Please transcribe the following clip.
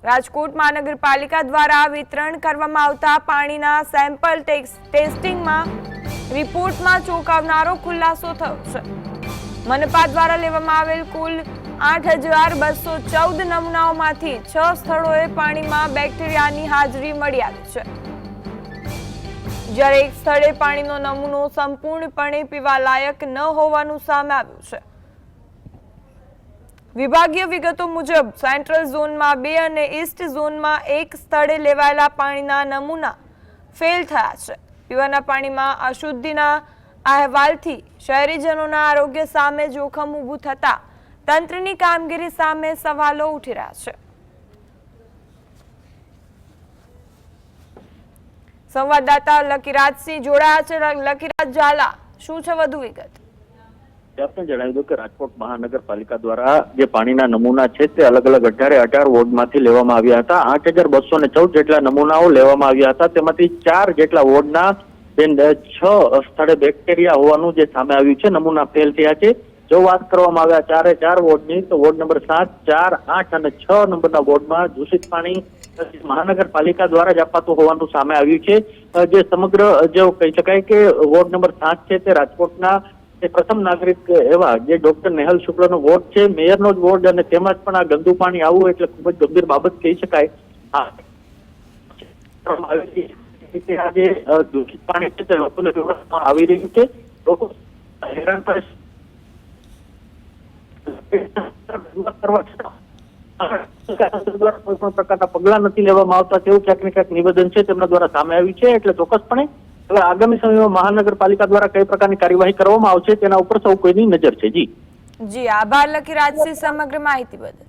રાજકોટ મહાનગરપાલિકા દ્વારા વિતરણ કરવામાં આવતા પાણીના સેમ્પલ ટેસ્ટિંગમાં રિપોર્ટમાં ચોંકાવનારો ખુલાસો થયો છે। મનપા દ્વારા લેવામાં આવેલ કુલ 8,214 નમૂનાઓમાંથી 6 સ્થળોએ પાણીમાં બેક્ટેરિયાની હાજરી મળી આવી છે, જ્યારે એક સ્થળે પાણીનો નમૂનો સંપૂર્ણપણે પીવા લાયક ન હોવાનું સામે આવ્યું છે। વિભાગીય વિગતો મુજબ સેન્ટ્રલ ઝોનમાં 2 અને ઈસ્ટ ઝોનમાં 1 સ્થળે લેવાયેલા પાણીના નમૂના ફેલ થયા છે। પીવાના પાણીમાં અશુદ્ધિના અહેવાલથી શહેરીજનોના આરોગ્ય સામે જોખમ ઊભું થતા તંત્રની કામગીરી સામે સવાલો ઉઠી રહ્યા છે। સંવાદદાતા લકીરાજસિંહ જોડાયા છે। લકીરાજ ઝાલા, શું છે વધુ વિગત? આપને જણાવી દઉં કે રાજકોટ મહાનગરપાલિકા દ્વારા જે પાણીના નમૂના છે તે અલગ અલગ 18 વોર્ડમાંથી લેવામાં આવ્યા હતા। 8,214 જેટલા નમૂનાઓ લેવામાં આવ્યા હતા, તેમાંથી 4 જેટલા વોર્ડના 6 સ્થળે બેક્ટેરિયા હોવાનું જે સામે આવ્યું છે, નમૂના ફેલ થયા છે। જો વાત કરવામાં આવ્યા 4 વોર્ડની, તો વોર્ડ નંબર 7, 4, 8 અને 6 નંબરના વોર્ડમાં દૂષિત પાણી મહાનગરપાલિકા દ્વારા જ અપાતું હોવાનું સામે આવ્યું છે। જે સમગ્ર જો કહી શકાય કે વોર્ડ નંબર 7 છે તે રાજકોટના પ્રથમ નાગરિક એવા જે ડોક્ટર નેહલ શુક્લનો વોર્ડ છે, મેયરનો જ વોર્ડ, અને તેમાં પણ આ ગંદુ પાણી આવવું એટલે ખૂબ જ ગંભીર બાબત કહી શકાય। આજે દૂષિત પાણી છે તે લોકોને પીવડાવવામાં આવી રહ્યું છે, લોકો હેરાન કોઈ પણ પ્રકારના પગલા નથી લેવામાં આવતા તેવું ક્યાંક ને ક્યાંક નિવેદન છે તેમના દ્વારા સામે આવ્યું છે। એટલે ચોક્કસપણે હવે આગામી સમયમાં મહાનગરપાલિકા દ્વારા કઈ પ્રકારની કાર્યવાહી કરવામાં આવશે તેના ઉપર સૌ કોઈની નજર છે। જી આભાર લકીરાજસિંહ સમગ્ર માહિતી બદલ।